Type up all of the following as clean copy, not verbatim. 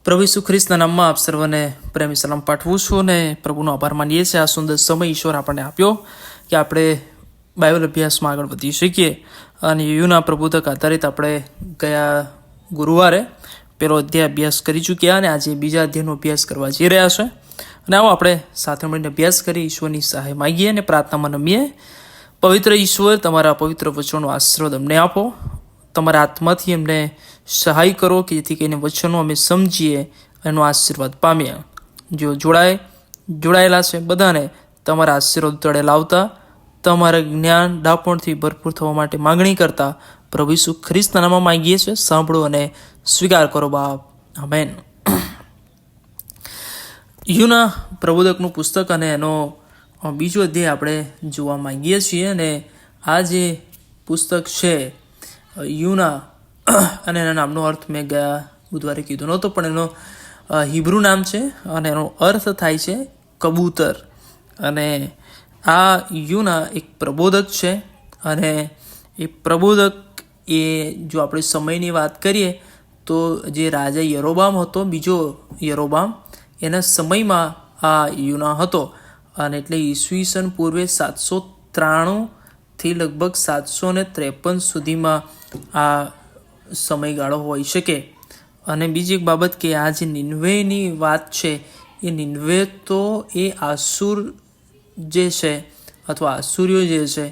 પ્રભુ ઈસુ ખ્રિસ્તના નામમાં આપ સર્વને પ્રેમી સલામ પાઠવું છું અને પ્રભુનો આભાર માનીએ છીએ. આ સુંદર સમય ઈશ્વર આપણને આપ્યો કે આપણે બાઇબલ અભ્યાસમાં આગળ વધી શકીએ. અને યુના પ્રબોધક આધારિત આપણે ગયા ગુરુવારે પહેલો અધ્યાય અભ્યાસ કરી ચૂક્યા અને આજે બીજા અધ્યાયનો અભ્યાસ કરવા જઈ રહ્યા છે. અને આવો આપણે સાથે મળીને અભ્યાસ કરી ઈશ્વરની સહાય માગીએ અને પ્રાર્થનામાં નમીએ. પવિત્ર ઈશ્વર, તમારા પવિત્ર વચનનો આશીર્વાદ અમને આપો. તમારા આત્માથી અમને સહાય કરો કે જેથી કરીને વચનો અમે સમજીએ, એનો આશીર્વાદ પામીએ. જો જોડાયેલા છે બધાને તમારા આશીર્વાદ તળે લાવતા, તમારા જ્ઞાન ડાપણથી ભરપૂર થવા માટે માગણી કરતા પ્રભુ ઈસુ ખ્રિસ્તના નામમાં માંગીએ છીએ. સાંભળો અને સ્વીકાર કરો બાપ. આમેન. યુના પ્રબોધકનું પુસ્તક અને એનો બીજો અધ્યાય આપણે જોવા માંગીએ છીએ. અને આ જે પુસ્તક છે યુના, અને એના નામનો અર્થ મેં ગયા બુધવારે કીધો નહોતો, પણ એનો હિબ્રુ નામ છે અને એનો અર્થ થાય છે કબૂતર. અને આ યુના એક પ્રબોધક છે. અને એ પ્રબોધક જો આપણે સમયની વાત કરીએ તો જે રાજા યરોબામ હતો, બીજો યરોબામ, એના સમયમાં આ યુના હતો. અને એટલે ઈસવીસન પૂર્વે 793થી લગભગ 753 સુધીમાં આ સમયગાળો હોઈ શકે. અને બીજી એક બાબત કે આ જે નિન્વેની વાત છે, એ નિન્વે તો એ આસુર જે છે અથવા આસુરીઓ જે છે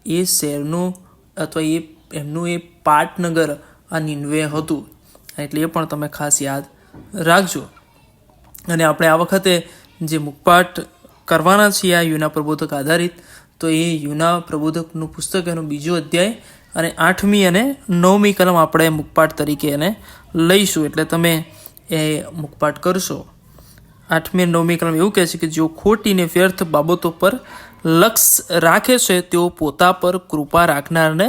એ શહેરનું અથવા એમનું એ પાટનગર આ નિન્વે હતું. એટલે એ પણ તમે ખાસ યાદ રાખજો. અને આપણે આ વખતે જે મુખપાઠ કરવાના છીએ આ યુના પ્રબોધક આધારિત, તો એ યુના પ્રબોધકનું પુસ્તક એનો બીજો અધ્યાય અને 8મી અને 9મી કલમ આપણે મુખપાઠ તરીકે એને લઈશું. એટલે તમે એ મુખપાઠ કરશો. 8મી અને 9મી કલમ એવું કહે છે કે જેઓ ખોટી ને વ્યર્થ બાબતો પર લક્ષ્ય રાખે છે તેઓ પોતા પર કૃપા રાખનારને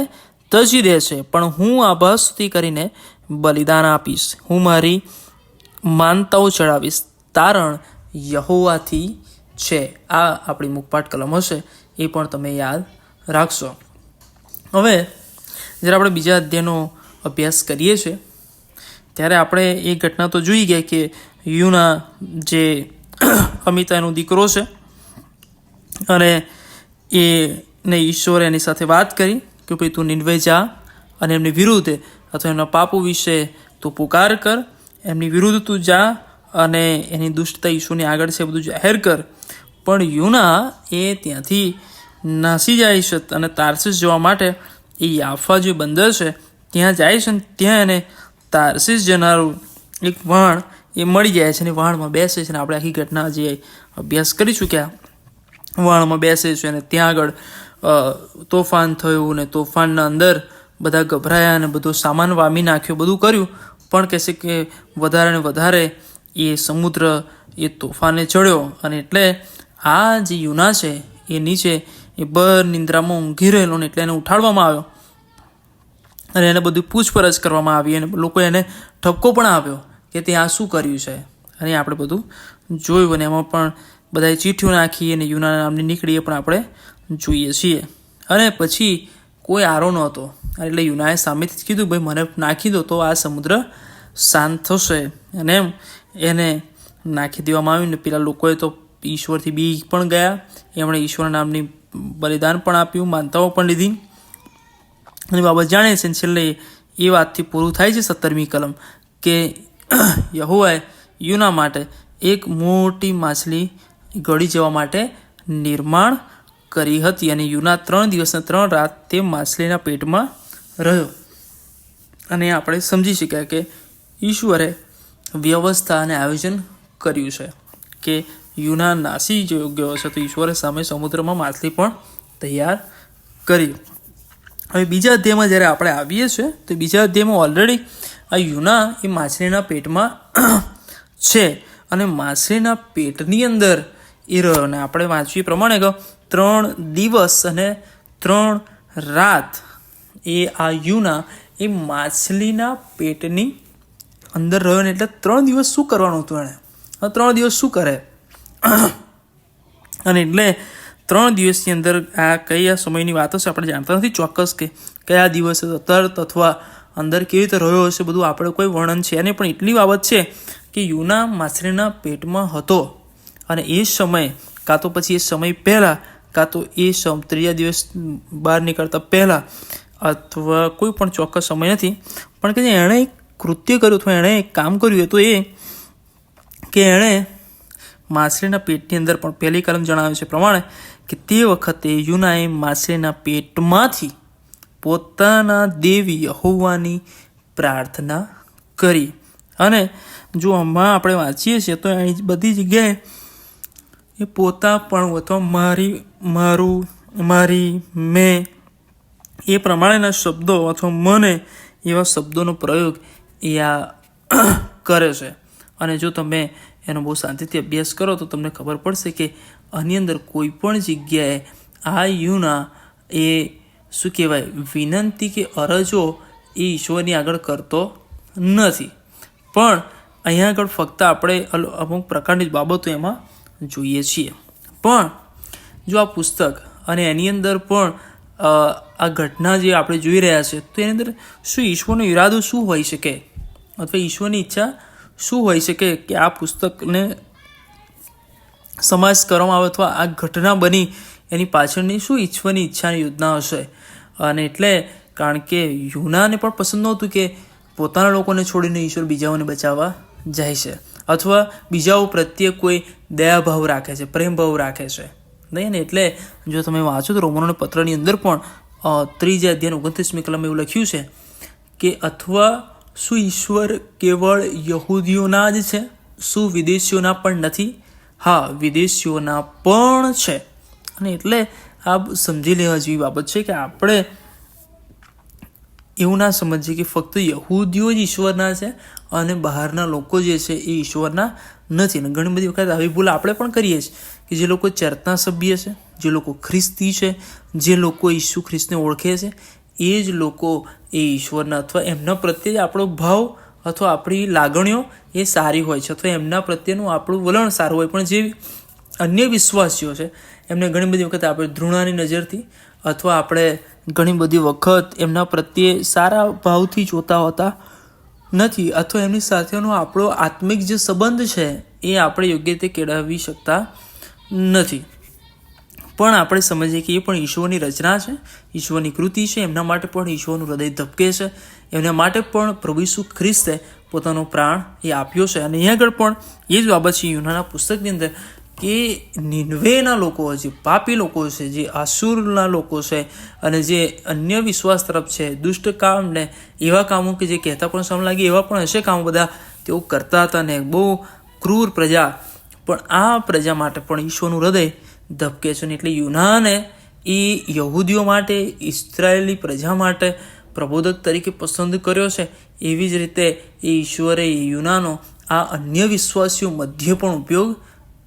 તજી દે છે. પણ હું આભાસથી કરીને બલિદાન આપીશ, હું મારી માનતાઓ ચડાવીશ, તારણ યહોવાથી છે. આ આપણી મુખપાઠ કલમ હશે, એ પણ તમે યાદ રાખશો. હવે જ્યારે આપણે બીજા અધ્યાયનો અભ્યાસ કરીએ છીએ ત્યારે આપણે એ ઘટના તો જોઈ ગયા કે યુના જે અમિતાનો દીકરો છે અને એને ઈશ્વરે એની સાથે વાત કરી કે ભાઈ તું નિન્વે જા અને એમની વિરુદ્ધ અથવા એમના પાપો વિશે તું પુકાર કર, એમની વિરુદ્ધ તું જા અને એની દુષ્ટતા ઈશ્વરની આગળ છે બધું જાહેર કર. પણ યુના એ ત્યાંથી નાસી જાય છે અને તાર્સીસ જવા માટે એ યાફા જે બંદર છે ત્યાં જાય છે. અને ત્યાં એને તાર્સીસ જનારું એક વહાણ એ મળી જાય છે અને વહાણમાં બેસે છે. અને આપણે આખી ઘટના જે અભ્યાસ કરી ચૂક્યા, વહાણમાં બેસે છે અને ત્યાં આગળ તોફાન થયું ને તોફાનના અંદર બધા ગભરાયા અને બધો સામાન વામી નાખ્યો, બધું કર્યું. પણ કહેશે કે વધારે ને વધારે એ સમુદ્ર એ તોફાને ચડ્યો. અને એટલે આ જે યુના છે એ નીચે એ બર નિંદ્રામાં ઊંઘી રહેલો ને એટલે એને ઉઠાડવામાં આવ્યો અને એને બધું પૂછપરછ કરવામાં આવી અને લોકો એને ઠપકો પણ આપ્યો કે તે આ શું કર્યું છે. અને આપણે બધું જોયું અને એમાં પણ બધાએ ચીઠીઓ નાખી અને યુના નામની નીકળી, એ પણ આપણે જોઈએ છીએ. અને પછી કોઈ આરો નહોતો એટલે યુનાએ સામેથી જ કીધું, ભાઈ મને નાખી દો તો આ સમુદ્ર શાંત થશે. અને એમ એને નાખી દેવામાં આવ્યું. ને પેલા લોકોએ તો ઈશ્વરથી બી પણ ગયા, એમણે ઈશ્વર નામની બલિદાન પણ આપ્યું, માનતાઓ પણ લીધી અને બાબત જાણે છે. છેલ્લે એ વાતથી પૂરું થાય છે 17મી કલમ કે યહોવાએ યુના માટે એક મોટી માછલી ગળી જવા માટે નિર્માણ કરી હતી. અને યુના 3 દિવસ અને 3 રાત તે માછલીના પેટમાં રહ્યો. અને આપણે સમજી શક્યા કે ઈશ્વરે વ્યવસ્થા અને આયોજન કર્યું છે કે યુના નાસી ગયો છે તો ઈશ્વરે સામે સમુદ્રમાં માછલી પણ તૈયાર કરી. હવે બીજા અધ્યાયમાં જ્યારે આપણે આવીએ છીએ તો બીજા અધ્યાયમાં ઓલરેડી આ યુના એ માછલીના પેટમાં છે અને માછલીના પેટની અંદર એ રહ્યો. અને આપણે વાંચીએ પ્રમાણે 3 દિવસ અને 3 રાત એ આ યુના એ માછલીના પેટની અંદર રહ્યો. ને એટલે 3 દિવસ શું કરવાનું હતું એણે? 3 દિવસ શું કરે? અને એટલે 3 દિવસની અંદર આ કયા સમયની વાતો છે આપણે જાણતા નથી ચોક્કસ કે કયા દિવસે તરત અથવા અંદર કેવી રીતે રહ્યો હશે બધું આપણે કોઈ વર્ણન છે અને પણ એટલી બાબત છે કે યુના માછલીના પેટમાં હતો અને એ સમય કાં તો પછી એ સમય પહેલાં કાં તો એ ત્રીજા દિવસ બહાર નીકળતા પહેલાં અથવા કોઈ પણ ચોક્કસ સમય નથી, પણ કે એણે એક કૃત્ય કર્યું અથવા એણે એક કામ કર્યું હતું એ કે એણે માછલીના પેટની અંદર પણ પહેલી કલમ જણાવે છે પ્રમાણે કે તે વખતે યુનાએ માછલીના પેટમાંથી પોતાના દેવી યહોવાની પ્રાર્થના કરી. અને જો આમાં આપણે વાંચીએ છીએ તો અહીં બધી જગ્યાએ એ પોતા પણ અથવા મારી, મારું, મારી, મેં એ પ્રમાણેના શબ્દો અથવા મને એવા શબ્દોનો પ્રયોગ એ આ કરે છે. અને જો તમે એનો બહુ શાંતિથી અભ્યાસ કરો તો તમને ખબર પડશે કે આની અંદર કોઈ પણ જગ્યાએ આ યુના એ શું કહેવાય વિનંતી કે અરજો એ ઈશ્વરની આગળ કરતો નથી, પણ અહીંયા આગળ ફક્ત આપણે અમુક પ્રકારની બાબતો એમાં જોઈએ છીએ. પણ જો આ પુસ્તક અને એની અંદર પણ આ ઘટના જે આપણે જોઈ રહ્યા છે તો એની અંદર શું ઈશ્વરનો ઈરાદો શું હોઈ શકે અથવા ઈશ્વરની ઈચ્છા શું હોઈ શકે કે આ પુસ્તકને સમાવેશ કરવામાં આવે અથવા આ ઘટના બની એની પાછળની શું ઈશ્વરની ઈચ્છાની યોજના હશે. અને એટલે કારણ કે યુનાને પણ પસંદ નહોતું કે પોતાના લોકોને છોડીને ઈશ્વર બીજાઓને બચાવવા જાય છે અથવા બીજાઓ પ્રત્યે કોઈ દયાભાવ રાખે છે, પ્રેમભાવ રાખે છે નહીં ને. એટલે જો તમે વાંચો તો રોમનોના પત્રની અંદર પણ 3 અધ્યાય 29મી કલમ એવું લખ્યું છે કે અથવા શું ઈશ્વર કેવળ યહૂદીઓના જ છે, શું વિદેશીઓના પણ નથી? હા, વિદેશીઓના પણ છે. અને એટલે આ સમજી લેવા જેવી બાબત છે કે આપણે એવું ના સમજીએ કે ફક્ત યહૂદીઓ જ ઈશ્વરના છે અને બહારના લોકો જે છે એ ઈશ્વરના નથી. અને ઘણી બધી વખત આવી ભૂલ આપણે પણ કરીએ છીએ કે જે લોકો ચર્ચના સભ્ય છે, જે લોકો ખ્રિસ્તી છે, જે લોકો ઈસુ ખ્રિસ્તને ઓળખે છે એ જ લોકો એ ઈશ્વરના અથવા એમના પ્રત્યે આપણો ભાવ અથવા આપણી લાગણીઓ એ સારી હોય છે અથવા એમના પ્રત્યેનું આપણું વલણ સારું હોય. પણ જે અન્ય વિશ્વાસીઓ છે એમને ઘણી બધી વખત આપણે ધૃણાની નજરથી અથવા આપણે ઘણી બધી વખત એમના પ્રત્યે સારા ભાવથી જોતા હોતા નથી અથવા એમની સાથેનો આપણો આત્મિક જે સંબંધ છે એ આપણે યોગ્ય રીતે કેળવી શકતા નથી. પણ આપણે સમજીએ કે એ પણ ઈશ્વરની રચના છે, ઈશ્વરની કૃતિ છે, એમના માટે પણ ઈશ્વરનું હૃદય ધબકે છે, એમના માટે પણ પ્રભુ ઈસુ ખ્રિસ્તે પોતાનો પ્રાણ એ આપ્યો છે. અને અહીં આગળ પણ એ જ બાબત છે યુનાના પુસ્તકની અંદર કે નિનવેના લોકો, જે પાપી લોકો છે, જે આસુરના લોકો છે અને જે અન્ય વિશ્વાસ તરફ છે, દુષ્ટ કામ ને એવા કામો કે જે કહેતા પણ સમ લાગે એવા પણ હશે કામો બધા તેઓ કરતા હતા ને બહુ ક્રૂર પ્રજા, પણ આ પ્રજા માટે પણ ઈશ્વરનું હૃદય ધબકે છે. એટલે યુનાને એ યહૂદીઓ માટે, ઇસ્રાયેલી પ્રજા માટે પ્રબોધક તરીકે પસંદ કર્યો છે. એવી જ રીતે એ ઈશ્વરે યુનાનો આ અન્ય વિશ્વાસીઓ મધ્ય પણ ઉપયોગ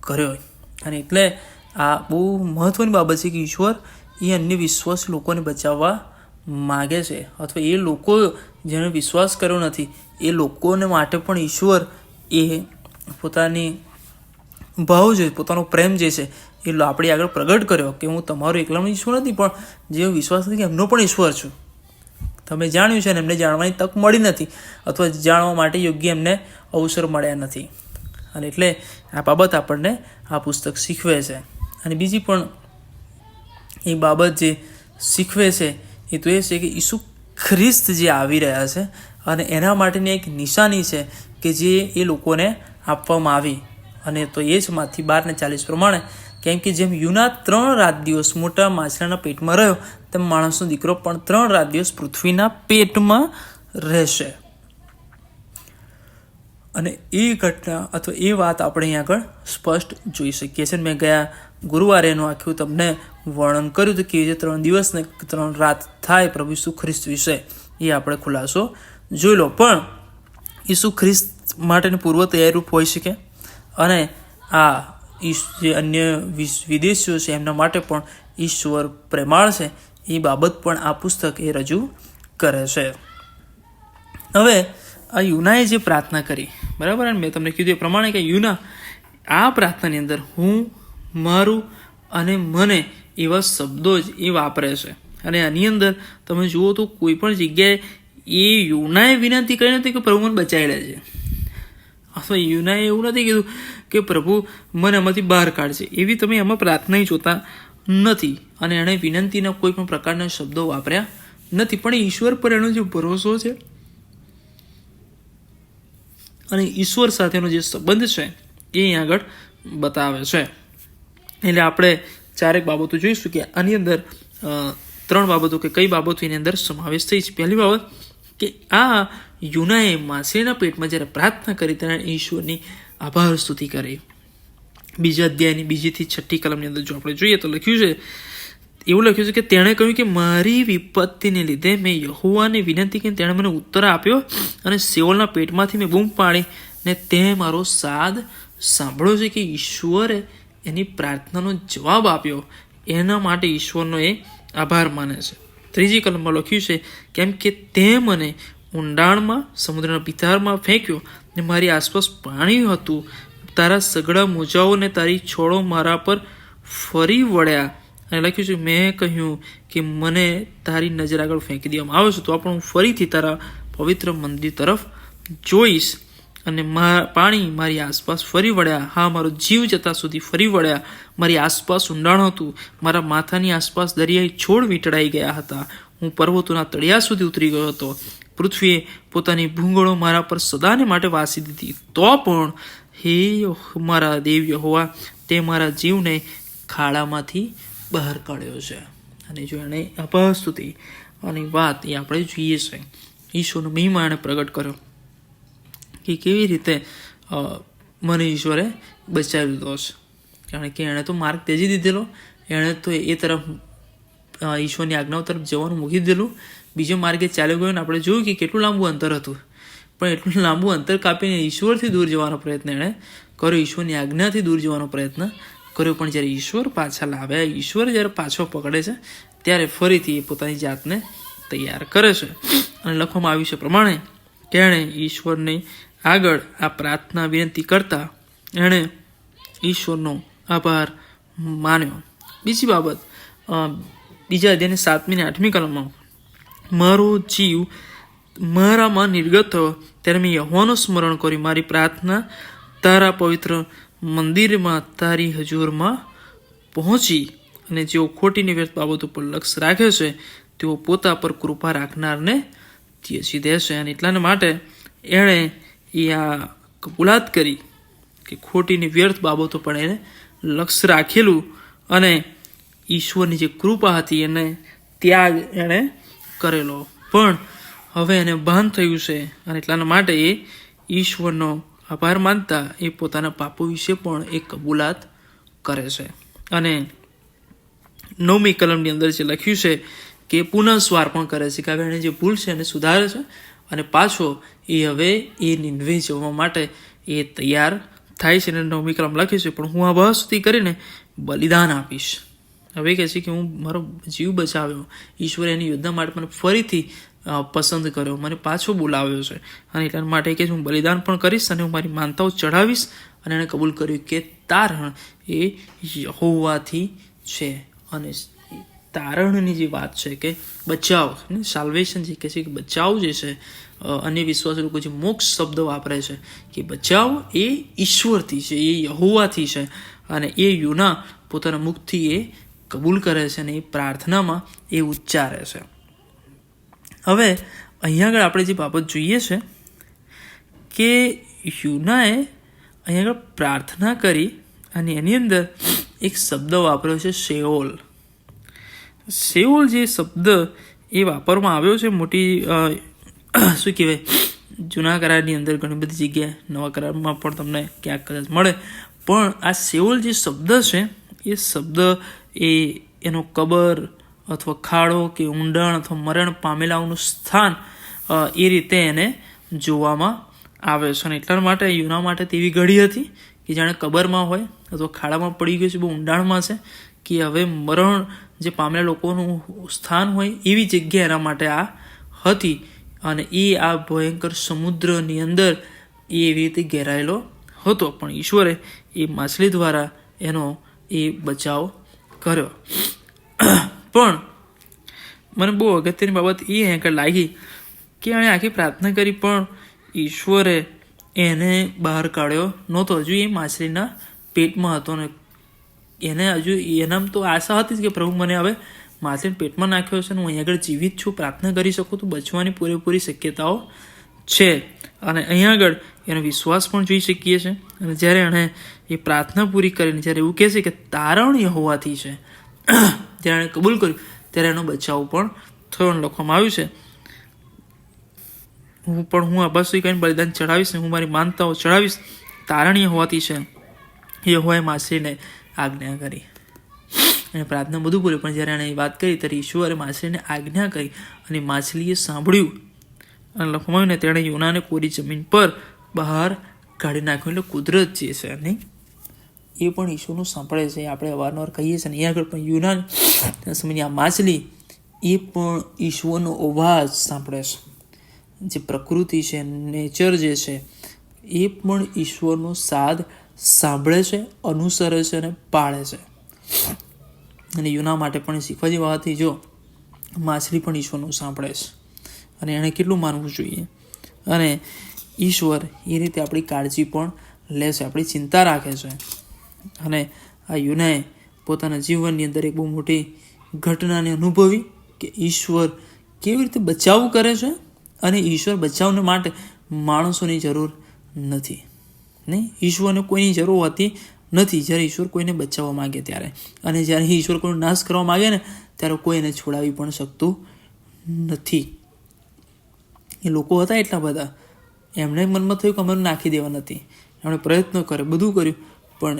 કર્યો. અને એટલે આ બહુ મહત્વની બાબત છે કે ઈશ્વર એ અન્ય વિશ્વાસ લોકોને બચાવવા માગે છે અથવા એ લોકો જેને વિશ્વાસ કર્યો નથી એ લોકોને માટે પણ ઈશ્વર એ પોતાની ભાવ છે, પોતાનો પ્રેમ જે છે એ આપણી આગળ પ્રગટ કર્યો કે હું તમારો એકલાનો ઈશ્વર નથી, પણ જે વિશ્વાસ નથી કે એમનો પણ ઈશ્વર છું. તમે જાણ્યું છે અને એમને જાણવાની તક મળી નથી અથવા જાણવા માટે યોગ્ય એમને અવસર મળ્યા નથી. અને એટલે આ બાબત આપણને આ પુસ્તક શીખવે છે. અને બીજી પણ એ બાબત જે શીખવે છે એ તો એ છે કે ઈસુ ખ્રિસ્ત જે આવી રહ્યા છે અને એના માટેની એક નિશાની છે કે જે એ લોકોને આપવામાં આવી. અને તો એ જ માથી 12:40 પ્રમાણે, કેમ કે જેમ યુના 3 રાત દિવસ મોટા માછલાના પેટમાં રહ્યો તેમ માણસનો દીકરો પણ 3 રાત દિવસ પૃથ્વીના પેટમાં રહેશે. અને એ ઘટના અથવા એ વાત આપણે અહીં આગળ સ્પષ્ટ જોઈ શકીએ છીએ. મેં ગયા ગુરુવારે એનું આખું તમને વર્ણન કર્યું હતું કે જે 3 દિવસ ને 3 રાત થાય પ્રભુ ઈસુ ખ્રિસ્ત વિશે એ આપણે ખુલાસો જોઈ લો. પણ ઈસુ ખ્રિસ્ત માટેની પૂર્વ તૈયારી રૂપ હોઈ શકે અને આ જે અન્ય વિદેશીઓ છે એમના માટે પણ ઈશ્વર પ્રેમાળ છે એ બાબત પણ આ પુસ્તક એ રજૂ કરે છે. હવે આ યુનાએ જે પ્રાર્થના કરી, બરાબર, અને મેં તમને કીધું એ પ્રમાણે કે યુના આ પ્રાર્થનાની અંદર હું, મારું અને મને એવા શબ્દો જ એ વાપરે છે. અને આની અંદર તમે જુઓ તો કોઈ પણ જગ્યાએ એ યુનાએ વિનંતી કરી નથી કે પ્રભુ મને બચાવી લેજે, અથવા યુનાએ એવું નથી કીધું કે પ્રભુ મને એમાંથી બહાર કાઢશે. એવી તમે એમાં પ્રાર્થના જોતા નથી. અને એણે વિનંતીના કોઈ પણ પ્રકારના શબ્દો વાપર્યા નથી. પણ ઈશ્વર પર એનો જે ભરોસો છે અને ઈશ્વર સાથેનો જે સંબંધ છે એ અહીં આગળ બતાવે છે. એટલે આપણે ચારેક બાબતો જોઈશું કે આની અંદર 3 બાબતો કે કઈ બાબતો એની અંદર સમાવેશ થઈ છે. પહેલી બાબત કે આ યુનાએ માછલીના પેટમાં જ્યારે પ્રાર્થના કરી ત્યારે ઈશ્વરની આભાર સ્તુતિ કરી. બીજા અધ્યાયની 2 થી 6 કલમની અંદર જો આપણે જોઈએ તો એવું લખ્યું છે કે તેણે કહ્યું કે મારી વિપત્તિને લીધે મેં યહોવાને વિનંતી કરી, તેણે મને ઉત્તર આપ્યો અને સેઓલના પેટમાંથી મેં બૂમ પાડી ને તે મારો સાદ સાંભળ્યો છે. કે ઈશ્વરે એની પ્રાર્થનાનો જવાબ આપ્યો, એના માટે ઈશ્વરનો એ આભાર માને છે. 3જી કલમમાં લખ્યું છે કેમ કે તે મને ઊંડાણમાં સમુદ્રના ભીતરમાં ફેંક્યો ને મારી આસપાસ પાણી હતું, તારા સઘળા મોજાઓ ને તારી છોડો મારા પર ફરી વળ્યા. અને લખ્યું છે મેં કહ્યું કે મને તારી નજર આગળ ફેંકી દેવામાં આવે છે તો પણ હું ફરીથી તારા પવિત્ર મંદિર તરફ જોઈશ. અને પાણી મારી આસપાસ ફરી વળ્યા, હા મારો જીવ જતા સુધી ફરી વળ્યા. મારી આસપાસ ઊંડાણ હતું, મારા માથાની આસપાસ દરિયાઈ છોડ વીંટળાઈ ગયા હતા. હું પર્વતોના તળિયા સુધી ઉતરી ગયો હતો. પૃથ્વીએ પોતાની ભૂંગળો મારા પર સદાને માટે વાસી દીધી. તો પણ હે મારા દેવ યહોવા, તે મારા જીવને ખાડામાંથી બહાર કાઢ્યો છે. અને જો એણે આભાર સ્તુતિ અને વાત એ આપણે જોઈએ છે. ઈશ્વરનો મહિમા એણે પ્રગટ કર્યો કે કેવી રીતે મને ઈશ્વરે બચાવી લીધો છે. કારણ કે એણે તો માર્ગ ત્યજી દીધેલો, એણે તો એ તરફ ઈશ્વરની આજ્ઞાઓ તરફ જવાનું મૂકી દીધેલું, બીજો માર્ગે ચાલ્યો ગયો. ને આપણે જોયું કે કેટલું લાંબુ અંતર હતું, પણ એટલું લાંબુ અંતર કાપીને ઈશ્વરથી દૂર જવાનો પ્રયત્ન એણે કર્યો, ઈશ્વરની આજ્ઞાથી દૂર જવાનો પ્રયત્ન કર્યો. પણ જ્યારે ઈશ્વર પાછા લાવ્યા, ઈશ્વર જ્યારે પાછો પકડે છે ત્યારે ફરીથી એ પોતાની જાતને તૈયાર કરે છે. અને લખવામાં આવ્યું છે પ્રમાણે કે એણે ઈશ્વરને આગળ આ પ્રાર્થના વિનંતી કરતા એણે ઈશ્વરનો આભાર માન્યો. બીજી બાબત, બીજા અધ્યાયની 7મી અને 8મી કલમમાં મારો જીવ મારામાં નિર્ગત થયો ત્યારે મેં યહોવાનું સ્મરણ કર્યું. મારી પ્રાર્થના તારા પવિત્ર મંદિરમાં તારી હજુરમાં પહોંચી. અને જેઓ ખોટીની વ્યર્થ બાબતો પર લક્ષ્ય રાખે છે તેઓ પોતા પર કૃપા રાખનારને ત્યજી દેશે. અને એટલાને માટે એણે આ કબૂલાત કરી કે ખોટીની વ્યર્થ બાબતો પર એને લક્ષ્ય રાખેલું અને ઈશ્વરની જે કૃપા હતી એને ત્યાગ એણે કરેલો. પણ હવે એને ભાન થયું છે અને એટલાના માટે એ ઈશ્વરનો આભાર માનતા એ પોતાના પાપો વિશે પણ એ કબૂલાત કરે છે. અને 9મી કલમની અંદર જે લખ્યું છે કે પુનઃસ્વાર પણ કરે છે કે હવે એણે જે ભૂલ છે એને સુધારે છે અને પાછો એ હવે એ નિનવે જવા માટે એ તૈયાર થાય છે. અને 9મી કલમ લખ્યું છે પણ હું આ આભાર સ્તુતિ કરીને બલિદાન આપીશ. હવે કહે છે કે હું મારો જીવ બચાવ્યો, ઈશ્વરે એની યોજના માટે મને ફરીથી પસંદ કર્યો, મને પાછો બોલાવ્યો છે. અને એટલા માટે કે હું બલિદાન પણ કરીશ અને હું મારી માનતાઓ ચઢાવીશ. અને એણે કબૂલ કર્યું કે તારણ એ યહોવાથી છે. અને તારણની જે વાત છે કે બચાવ, સાલ્વેશન જે કહે છે કે બચાવ જે છે, અન્ય વિશ્વાસી લોકો જે મોક્ષ શબ્દ વાપરે છે કે બચાવ એ ઈશ્વરથી છે, એ યહોવાથી છે. અને એ યુના પોતાના મુખથી એ કબૂલ કરે છે અને એ પ્રાર્થનામાં એ ઉચ્ચારે છે. હવે અહીંયા આગળ આપણે જે બાબત જોઈએ છે કે યુનાએ અહીંયા આગળ પ્રાર્થના કરી અને એની અંદર એક શબ્દ વાપર્યો છે શેઓલ. શેઓલ જે શબ્દ એ વાપરવામાં આવ્યો છે મોટી શું કહેવાય, જૂના કરારની અંદર ઘણી બધી જગ્યાએ, નવા કરારમાં પણ તમને ક્યાંક કદાચ મળે. પણ આ શેઓલ જે શબ્દ છે એ શબ્દ એનો કબર અથવા ખાડો કે ઊંડાણ અથવા મરણ પામેલાઓનું સ્થાન એ રીતે એને જોવામાં આવે છે. અને એટલા માટે યુના માટે તેવી ઘડી હતી કે જાણે કબરમાં હોય અથવા ખાડામાં પડી ગયું છે, બહુ ઊંડાણમાં છે, કે હવે મરણ જે પામેલા લોકોનું સ્થાન હોય એવી જગ્યા એના માટે આ હતી. અને એ આ ભયંકર સમુદ્રની અંદર એ એવી રીતે ઘેરાયેલો હતો. પણ ઈશ્વરે એ માછલી દ્વારા એનો એ બચાવ કર્યો. પણ મને બહુ અગત્યની બાબત એ આગળ લાગી કે એણે આખી પ્રાર્થના કરી પણ ઈશ્વરે એને બહાર કાઢ્યો નહોતો. હજુ એ માછલીના પેટમાં હતો ને એને હજુ એનામ તો આશા હતી જ કે પ્રભુ મને હવે માછલીને પેટમાં નાખ્યો છે ને હું અહીં આગળ જીવિત છું, પ્રાર્થના કરી શકું તો બચવાની પૂરેપૂરી શક્યતાઓ છે. અને અહીં આગળ એનો વિશ્વાસ પણ જોઈ શકીએ છીએ. અને જ્યારે એણે એ પ્રાર્થના પૂરી કરીને જ્યારે એવું કહે છે કે તારણ યહોવાથી છે, જ્યારે એણે કબૂલ કર્યું ત્યારે એનો બચાવ પણ થયો. લખવામાં આવ્યું છે હું આ બસ કહીને બલિદાન ચડાવીશ ને હું મારી માનતાઓ ચડાવીશ, તારણ યહોવાથી છે. યહોવાએ માછલીને આજ્ઞા કરી અને પ્રાર્થના બધું બોલ્યું. પણ જ્યારે એણે વાત કરી ત્યારે ઈશ્વરે માછલીને આજ્ઞા કરી અને માછલીએ સાંભળ્યું અને લખવામાં આવ્યું ને તેણે યોનાને કોરી જમીન પર બહાર કાઢી નાખ્યું. એટલે કુદરત જે છે નહીં એ પણ ઈશ્વરનું સાંભળે છે. આપણે અવારનવાર કહીએ છીએ ને એ આગળ પણ યુનાન સમયની આ માછલી એ પણ ઈશ્વરનો અવાજ સાંભળે છે. જે પ્રકૃતિ છે, નેચર જે છે એ પણ ઈશ્વરનો સાદ સાંભળે છે, અનુસરે છે અને પાળે છે. અને યુના માટે પણ શીખવા જેવી વાત હતી, જો માછલી પણ ઈશ્વરનું સાંભળે છે અને એણે કેટલું માનવું જોઈએ. અને ઈશ્વર એ રીતે આપણી કાળજી પણ લે છે, આપણી ચિંતા રાખે છે. અને આ યુનાએ પોતાના જીવનની અંદર એક બહુ મોટી ઘટનાને અનુભવી કે ઈશ્વર કેવી રીતે બચાવ કરે છે અને ઈશ્વર બચાવને માટે માણસોની જરૂર નથી. નહીં, ઈશ્વરને કોઈની જરૂર હોતી નથી જ્યારે ઈશ્વર કોઈને બચાવવા માગે ત્યારે. અને જ્યારે ઈશ્વર કોઈનો નાશ કરવા માગે ને ત્યારે કોઈ એને છોડાવી પણ શકતું નથી. એ લોકો હતા એટલા બધા, એમણે મનમાં થયું કે અમારે નાખી દેવા નથી. એમણે પ્રયત્ન કર્યો, બધું કર્યું, પણ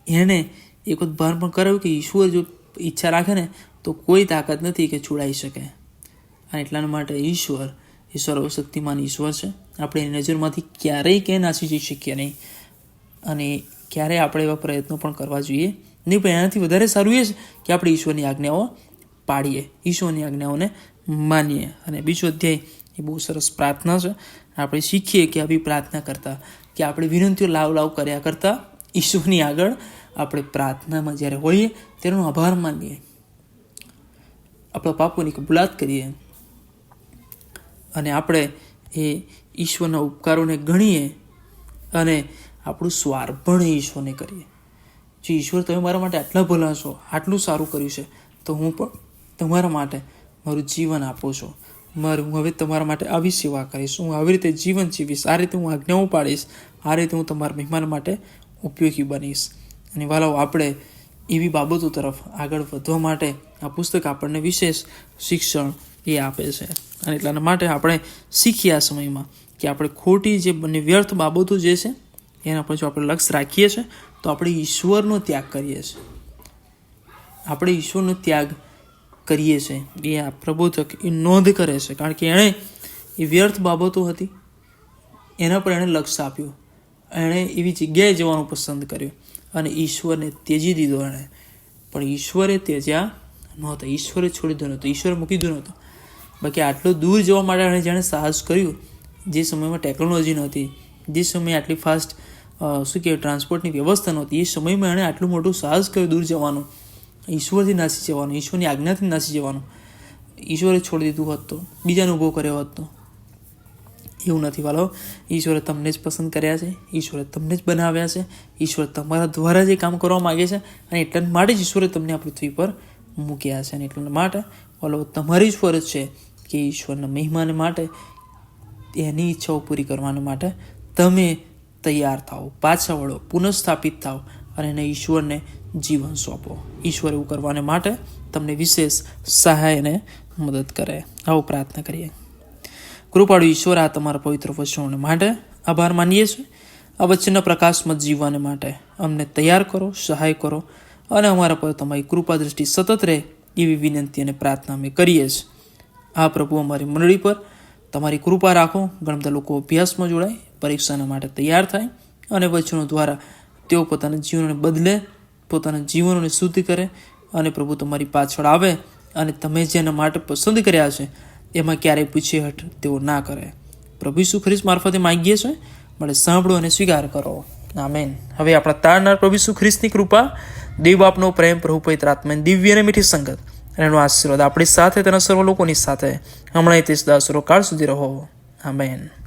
એણે એક વખત ભાન પણ કરાવ્યું કે ઈશ્વર જો ઈચ્છા રાખે ને તો કોઈ તાકાત નથી કે છોડાઈ શકે. અને એટલા માટે ઈશ્વર સર્વશક્તિમાન ઈશ્વર છે. આપણે એની નજરમાંથી ક્યારેય ક્યાંય નાસી જઈ શકીએ નહીં અને ક્યારેય આપણે એવા પ્રયત્નો પણ કરવા જોઈએ નહીં. પણ એનાથી વધારે સારું એ છે કે આપણે ઈશ્વરની આજ્ઞાઓ પાડીએ, ઈશ્વરની આજ્ઞાઓને માનીએ. અને બીજો અધ્યાય એ બહુ સરસ પ્રાર્થના છે. આપણે શીખીએ કે આવી પ્રાર્થના કરતાં કે આપણે વિનંતીઓ લાવ કર્યા કરતાં ઈશ્વરની આગળ આપણે પ્રાર્થનામાં જ્યારે હોઈએ તેનો આભાર માનીએ, આપણા પાપોની કબૂલાત કરીએ અને આપણે એ ઈશ્વરના ઉપકારોને ગણીએ અને આપણું સ્વાર્પણ ઈશ્વરને કરીએ. જો ઈશ્વર તમે મારા માટે આટલા ભલા છો, આટલું સારું કર્યું છે, તો હું પણ તમારા માટે મારું જીવન આપું છું. હું હવે તમારા માટે આવી સેવા કરીશ, હું આવી રીતે જીવન જીવીશ, આ રીતે હું આજ્ઞાઓ પાડીશ, આ રીતે હું તમારા મહેમાન માટે ઉપયોગી બનીશ. અને વાલાઓ, આપણે એવી બાબતો તરફ આગળ વધવા માટે આ પુસ્તક આપણને વિશેષ શિક્ષણ એ આપે છે. અને એટલા માટે આપણે શીખીએ આ સમયમાં કે આપણે ખોટી જે બંને વ્યર્થ બાબતો જે છે એના પર જો આપણે લક્ષ્ય રાખીએ છીએ તો આપણે ઈશ્વરનો ત્યાગ કરીએ છીએ. આપણે ઈશ્વરનો ત્યાગ કરીએ છીએ એ આ પ્રબોધક એ નોંધ કરે છે, કારણ કે એણે એ વ્યર્થ બાબતો હતી એના પર એણે લક્ષ્ય આપ્યું. એણે એવી જગ્યાએ જવાનું પસંદ કર્યું અને ઈશ્વરને ત્યજી દીધો એણે. પણ ઈશ્વરે ત્યજ્યા નહોતા, ઈશ્વરે છોડી દીધો નહોતો, ઈશ્વરે મૂકી દીધો નહોતો. બાકી આટલો દૂર જવા માટે એણે જેણે સાહસ કર્યું, જે સમયમાં ટેકનોલોજી નહોતી, જે સમયે આટલી ફાસ્ટ ટ્રાન્સપોર્ટની વ્યવસ્થા નહોતી, એ સમયમાં એણે આટલું મોટું સાહસ કર્યું દૂર જવાનું, ઈશ્વરથી નાસી જવાનું, ઈશ્વરની આજ્ઞાથી નાસી જવાનું. ઈશ્વરે છોડી દીધું હોત તો, બીજાને ઊભો કર્યો હોત તો. એવું નથી વાલો, ઈશ્વરે તમને જ પસંદ કર્યા છે, ઈશ્વરે તમને જ બનાવ્યા છે, ઈશ્વર તમારા દ્વારા જે કામ કરવા માગે છે અને એટલા માટે જ ઈશ્વરે તમને આ પૃથ્વી પર મૂક્યા છે. અને એટલા માટે વાલો, તમારી જ ફરજ છે કે ઈશ્વરના મહેમાન માટે એની ઈચ્છાઓ પૂરી કરવા માટે તમે તૈયાર થાઓ, પાછા વળો, પુનઃસ્થાપિત થાઓ અને એને ઈશ્વરને જીવન સોંપો. ઈશ્વર એવું કરવાને માટે તમને વિશેષ સહાય અને મદદ કરે. આવો પ્રાર્થના કરીએ. કૃપાળુ ઈશ્વર, આ તમારા પવિત્ર વચનોને માટે આભાર માનીએ છીએ. આ વચનના પ્રકાશમાં જીવવાને માટે અમને તૈયાર કરો, સહાય કરો અને અમારા પર તમારી કૃપા દૃષ્ટિ સતત રહે એવી વિનંતી અને પ્રાર્થના અમે કરીએ છીએ. આ પ્રભુ, અમારી મંડળી પર તમારી કૃપા રાખો. ઘણા બધા લોકો અભ્યાસમાં જોડાય, પરીક્ષાના માટે તૈયાર થાય અને વચનો દ્વારા તેઓ પોતાના જીવનને બદલે, પોતાના જીવનોને શુદ્ધ કરે અને પ્રભુ તમારી પાછળ આવે અને તમે જેના માટે પસંદ કર્યા છે એમાં ક્યારેય પૂછીહટ તેઓ ના કરે. પ્રભુ ઈસુ ખ્રિસ્ત મારફતે માંગીએ છીએ, મળે સાંભળો અને સ્વીકાર કરો. આમેન. હવે આપણા તારનાર પ્રભુ ઈસુ ખ્રિસ્તની કૃપા, દેવ બાપનો પ્રેમ, પ્રભુ પવિત્ર આત્માની દિવ્ય અને મીઠી સંગત અને એનો આશીર્વાદ આપણી સાથે તેના સર્વ લોકોની સાથે હમણાં તે સદા સર્વકાળ સુધી રહો. આમેન.